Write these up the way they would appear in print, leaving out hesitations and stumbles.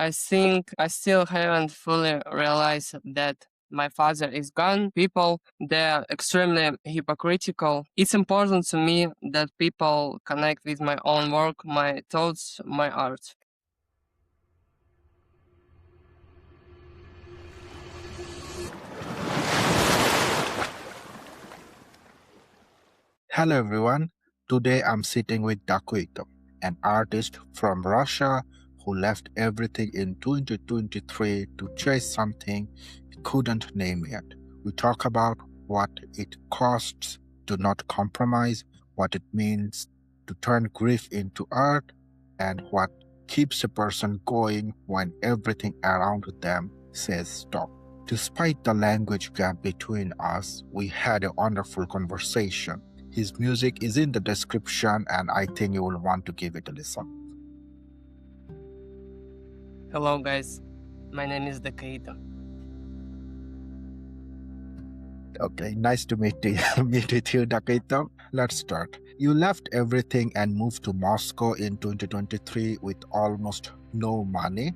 I think I still haven't fully realized that my father is gone. People, they're extremely hypocritical. It's important to me that people connect with my own work, my thoughts, my art. Hello everyone. Today I'm sitting with Dacoito, an artist from Russia who left everything in 2023 to chase something he couldn't name yet. We talk about what it costs to not compromise, what it means to turn grief into art, and what keeps a person going when everything around them says stop. Despite the language gap between us, we had a wonderful conversation. His music is in the description and I think you will want to give it a listen. Hello, guys. My name is Dacoito. Okay, nice to meet with you, Dacoito. Let's start. You left everything and moved to Moscow in 2023 with almost no money.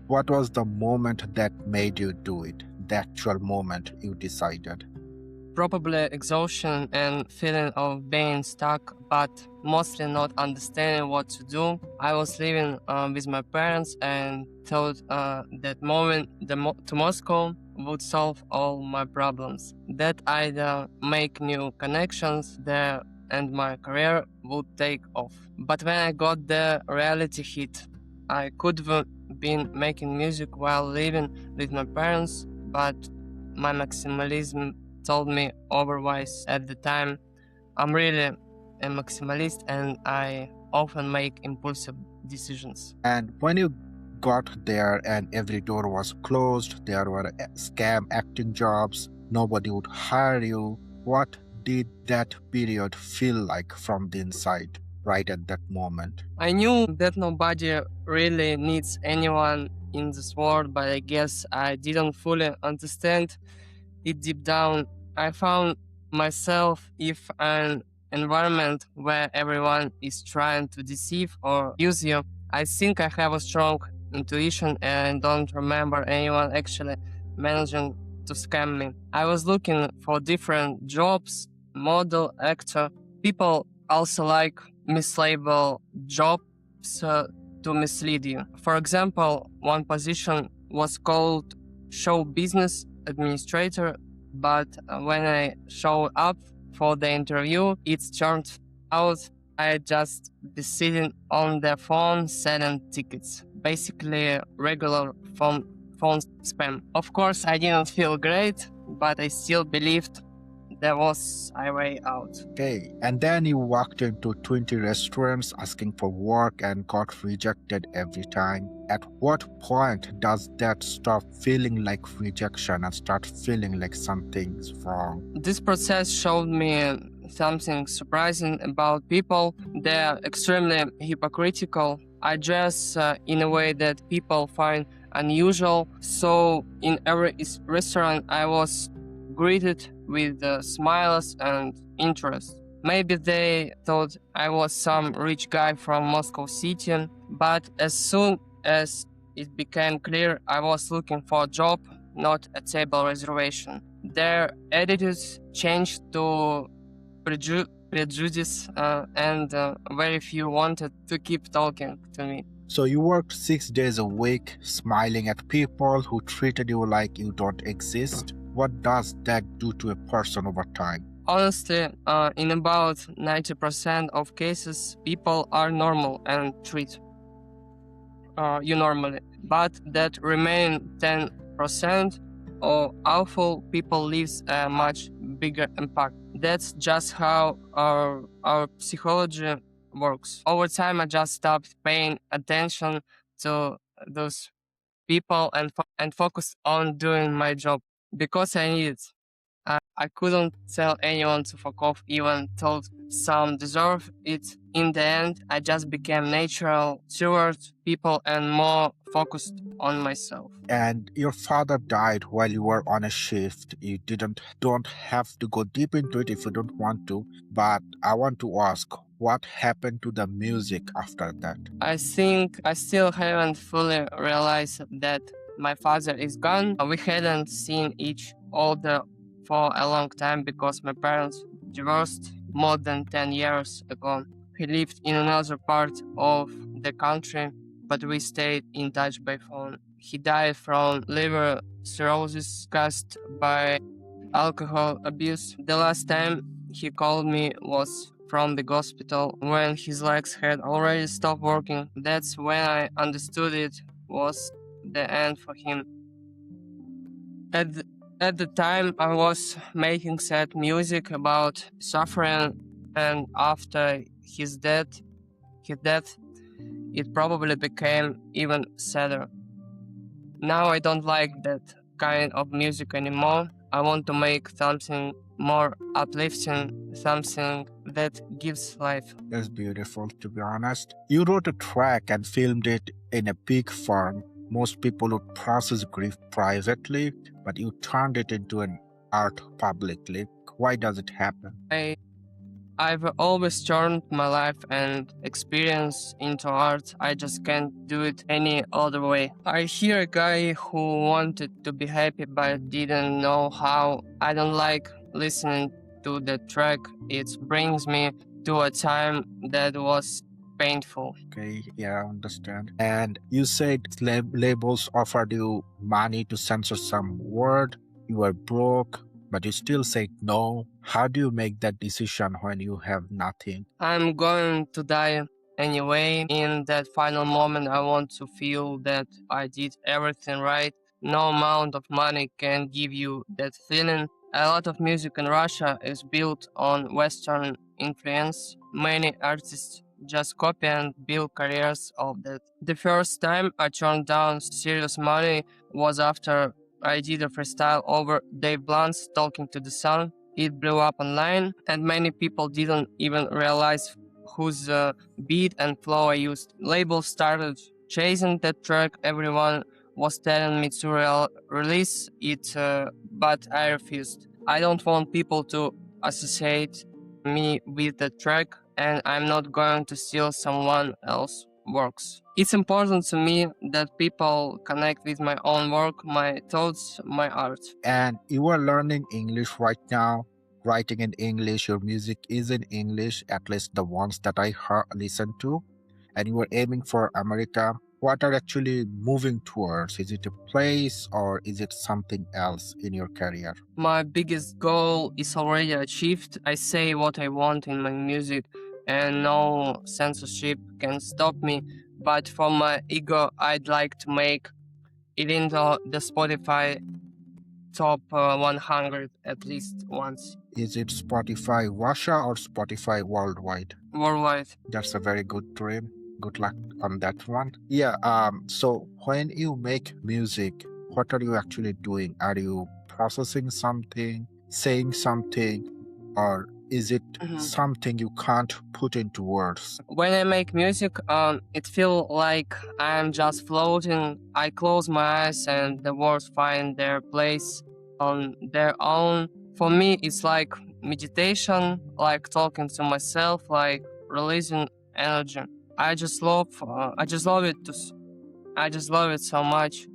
What was the moment that made you do it? The actual moment you decided? Probably exhaustion and feeling of being stuck, but mostly not understanding what to do. I was living with my parents and thought that moving to Moscow would solve all my problems. That I'd make new connections there and my career would take off. But when I got there, reality hit. I could have been making music while living with my parents, but my maximalism told me otherwise at the time. I'm really a maximalist and I often make impulsive decisions. And when you got there and every door was closed, there were scam acting jobs, nobody would hire you, what did that period feel like from the inside right at that moment? I knew that nobody really needs anyone in this world, but I guess I didn't fully understand it deep down. I found myself if an environment where everyone is trying to deceive or use you. I think I have a strong intuition and don't remember anyone actually managing to scam me. I was looking for different jobs, model, actor. People also like mislabel jobs to mislead you. For example, one position was called show business administrator, but when I showed up for the interview, it turned out I just be sitting on the phone selling tickets. Basically, regular phone spam. Of course, I didn't feel great, but I still believed there was a way out. Okay, and then you walked into 20 restaurants asking for work and got rejected every time. At what point does that stop feeling like rejection and start feeling like something's wrong? This process showed me something surprising about people. They're extremely hypocritical. I dress in a way that people find unusual, so in every restaurant I was greeted with smiles and interest. Maybe they thought I was some rich guy from Moscow City, but as soon as it became clear I was looking for a job, not a table reservation, their attitudes changed to prejudice and very few wanted to keep talking to me. So you worked 6 days a week, smiling at people who treated you like you don't exist. What does that do to a person over time? Honestly, in about 90% of cases, people are normal and treat you normally. But that remaining 10% of awful people leaves a much bigger impact. That's just how our psychology works. Over time, I just stopped paying attention to those people and focused on doing my job because I need it. I couldn't tell anyone to fuck off, even though some deserve it. In the end, I just became natural towards people and more focused on myself. And your father died while you were on a shift. You don't have to go deep into it if you don't want to, but I want to ask, What happened to the music after that? I think I still haven't fully realized that my father is gone. We hadn't seen each other for a long time because my parents divorced more than 10 years ago. He lived in another part of the country, but we stayed in touch by phone. He died from liver cirrhosis caused by alcohol abuse. The last time he called me was from the hospital when his legs had already stopped working. That's when I understood it was the end for him. At the, at the time, I was making sad music about suffering, and after his death, it probably became even sadder. Now I don't like that kind of music anymore. I want to make something more uplifting, something that gives life. That's beautiful, to be honest. You wrote a track and filmed it in a big farm. Most people would process grief privately, but you turned it into an art publicly. Why does it happen? I've always turned my life and experience into art. I just can't do it any other way. I hear a guy who wanted to be happy but didn't know how. I don't like listening to the track. It brings me to a time that was painful. Okay, yeah, I understand. And you said labels offered you money to censor some word. You were broke, but you still said no. How do you make that decision when you have nothing? I'm going to die anyway. In that final moment, I want to feel that I did everything right. No amount of money can give you that feeling. A lot of music in Russia is built on Western influence. Many artists just copy and build careers of that. The first time I turned down serious money was after I did a freestyle over Dave Blunt's Talking to the Sun. It blew up online, and many people didn't even realize whose beat and flow I used. Labels started chasing that track. Everyone was telling me to release it, but I refused. I don't want people to associate me with the track, and I'm not going to steal someone else's works. It's important to me that people connect with my own work, my thoughts, my art. And you are learning English right now, writing in English, your music is in English, at least the ones that I listen to, and you are aiming for America. What are actually moving towards? Is it a place or is it something else in your career? My biggest goal is already achieved. I say what I want in my music, and no censorship can stop me. But for my ego, I'd like to make it into the Spotify top 100 at least once. Is it Spotify Russia or Spotify worldwide? Worldwide. That's a very good dream. Good luck on that one. Yeah, so when you make music, what are you actually doing? Are you processing something, saying something, or is it something you can't put into words? When I make music, it feels like I'm just floating. I close my eyes and the words find their place on their own. For me, it's like meditation, like talking to myself, like releasing energy. I just love it. I just love it so much.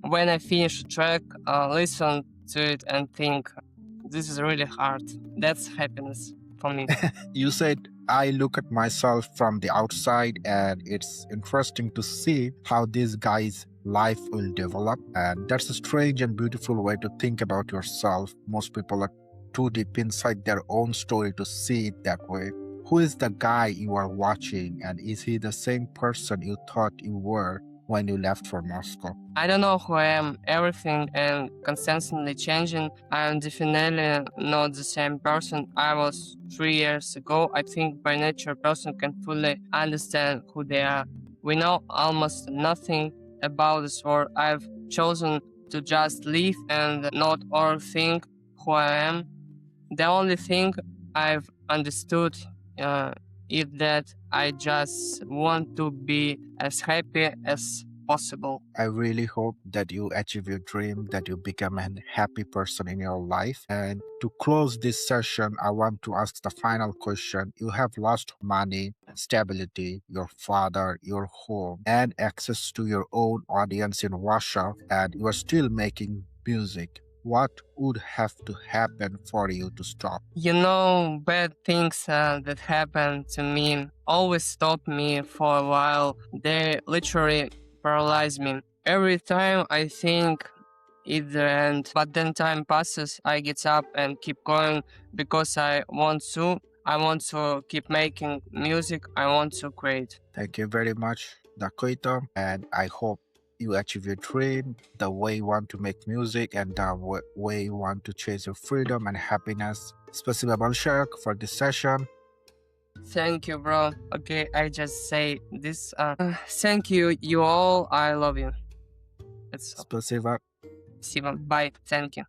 When I finish a track, listen to it and think, this is really hard. That's happiness for me. You said, I look at myself from the outside, and it's interesting to see how this guy's life will develop. And that's a strange and beautiful way to think about yourself. Most people are too deep inside their own story to see it that way. Who is the guy you are watching, and is he the same person you thought you were when you left for Moscow? I don't know who I am. Everything and constantly changing. I am definitely not the same person I was 3 years ago. I think by nature a person can fully understand who they are. We know almost nothing about this world. I've chosen to just live and not overthink who I am. The only thing I've understood is that I just want to be as happy as possible. I really hope that you achieve your dream, that you become a happy person in your life. And to close this session, I want to ask the final question. You have lost money, stability, your father, your home, and access to your own audience in Russia, and you are still making music. What would have to happen for you to stop? You know, bad things that happen to me always stop me for a while. They literally paralyze me. Every time I think it's the end, but then time passes, I get up and keep going because I want to. I want to keep making music. I want to create. Thank you very much, Dacoito, and I hope you achieve your dream, the way you want to make music, and the way you want to chase your freedom and happiness. Спасибо большое for this session. Thank you, bro. Okay, I just say this. Thank you, you all. I love you. It's all. Спасибо. Спасибо. Bye. Thank you.